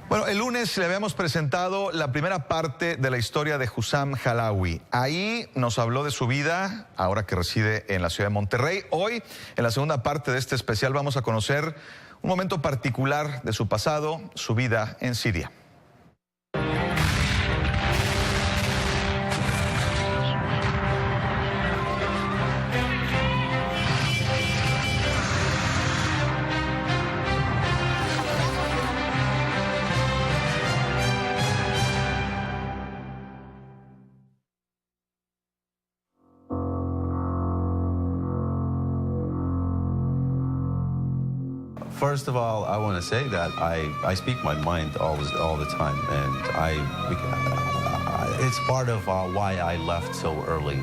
Bueno, el lunes le habíamos presentado la primera parte de la historia de Hussam Halawi. Ahí nos habló de su vida, ahora que reside en la ciudad de Monterrey. Hoy, en la segunda parte de este especial, vamos a conocer un momento particular de su pasado, su vida en Siria. First of all, I want to say that I speak my mind all the time, and it's part of why I left so early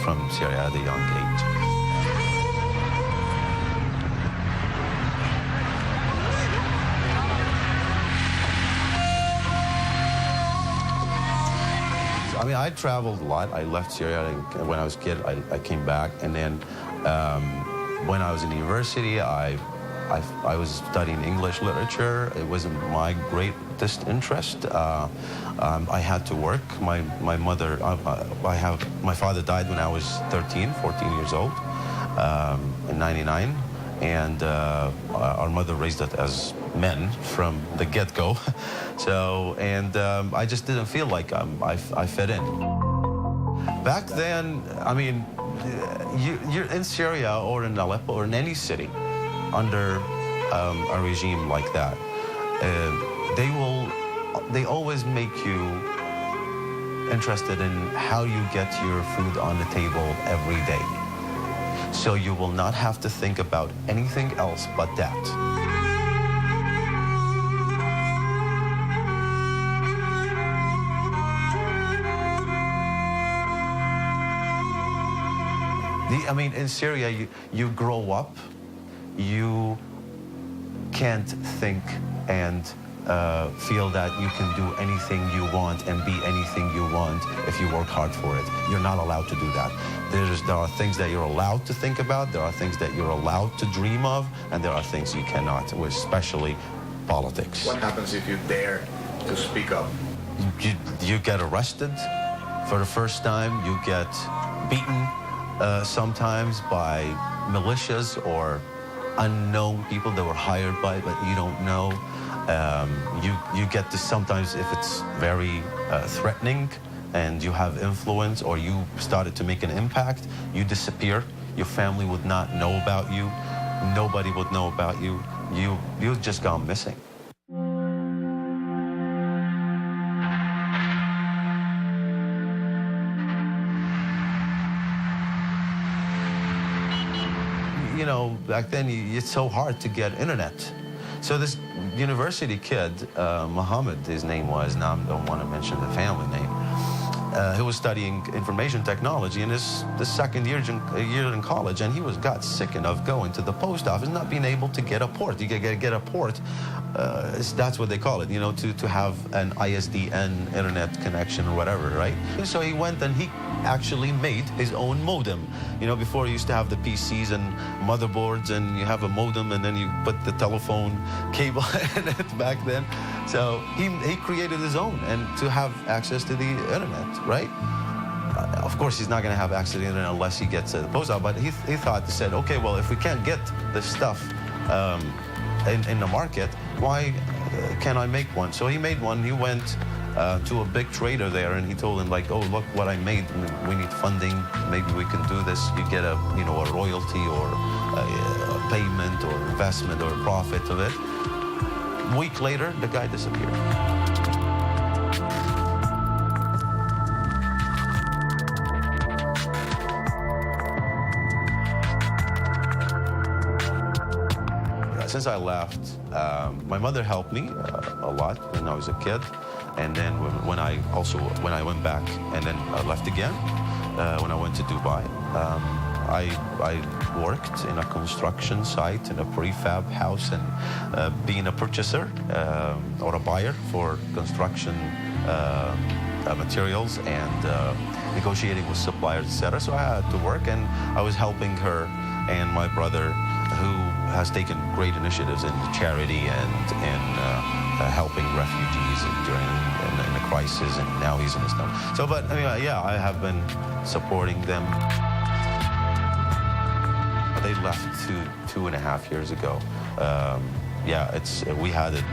from Syria at a young age. I mean, I traveled a lot. I left Syria when I was a kid. I came back, and then when I was in university, I was studying English literature. It wasn't my greatest interest. I had to work. My father died when I was 14 years old, in '99, and our mother raised us as men from the get-go. So, and I just didn't feel like I fit in. Back then, I mean, you're in Syria or in Aleppo or in any city under a regime like that, they always make you interested in how you get your food on the table every day. So you will not have to think about anything else but that. I mean, in Syria, you grow up, you can't think and feel that you can do anything you want and be anything you want if you work hard for it. You're not allowed to do that. There are things that you're allowed to think about, there are things that you're allowed to dream of, and there are things you cannot, especially politics. What happens if you dare to speak up? You get arrested for the first time, you get beaten sometimes by militias or unknown people that were hired by, but you don't know. You get to sometimes, if it's very threatening and you have influence or you started to make an impact, you disappear. Your family would not know about you. Nobody would know about you. You've just gone missing. You know, back then it's so hard to get internet. So this university kid, Muhammad, his name was, now I don't want to mention the family name, he was studying information technology in his second year in college, and he got sick of going to the post office, not being able to get a port. You get a port, that's what they call it, you know, to have an ISDN internet connection or whatever, right? And so he went and he actually made his own modem. You know, before you used to have the PCs and motherboards, and you have a modem, and then you put the telephone cable in it back then. So he created his own, and to have access to the internet, right? Of course, he's not going to have access to the internet unless he gets a post out. But he said, okay, well, if we can't get this stuff in the market, why can't I make one? So he made one. He went to a big trader there, and he told him, like, oh, look what I made. We need funding. Maybe we can do this. You get a royalty or a payment or investment or a profit of it. A week later, the guy disappeared. Since I left, my mother helped me a lot when I was a kid, and then when I went back and then I left again, when I went to Dubai, I worked in a construction site in a prefab house, and being a purchaser or a buyer for construction materials and negotiating with suppliers, etc. So I had to work, and I was helping her and my brother, who has taken great initiatives in charity and helping refugees in the crisis, and now he's in Istanbul. So, but I mean, yeah, I have been supporting them. They left 2.5 years ago. Yeah, we had it.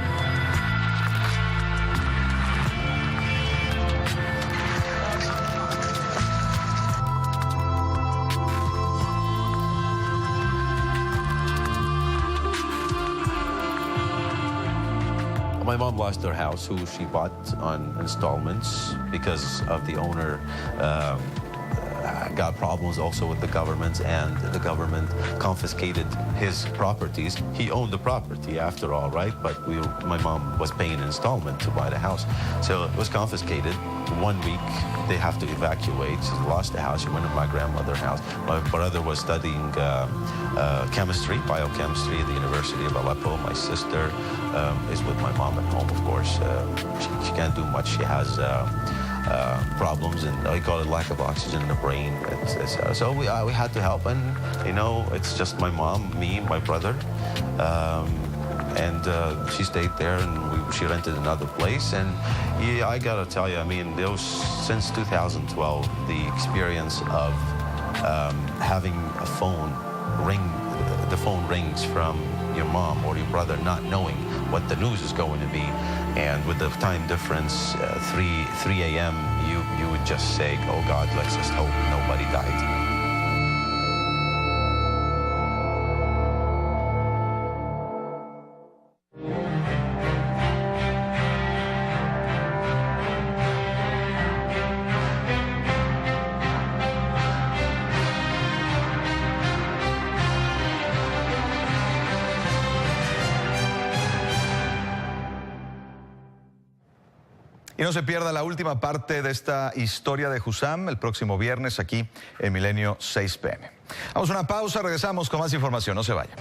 My mom lost her house, who she bought on installments because of the owner got problems also with the government, and the government confiscated his properties. He owned the property after all, right? But my mom was paying an installment to buy the house. So it was confiscated. 1 week, they have to evacuate. She lost the house. She went to my grandmother's house. My brother was studying chemistry, biochemistry at the University of Aleppo. My sister is with my mom at home, of course. She can't do much. She has problems, and I call it lack of oxygen in the brain. So we had to help, and you know, it's just my mom, me, my brother, and she stayed there, and she rented another place. And yeah, I gotta tell you, I mean, since 2012, the experience of having a phone ring, the phone rings from your mom or your brother, not knowing what the news is going to be, and with the time difference, 3 a.m., you would just say, oh God, let's just hope nobody died. Y no se pierda la última parte de esta historia de Hussam el próximo viernes aquí en Milenio 6 p.m. Vamos a una pausa, regresamos con más información, no se vayan.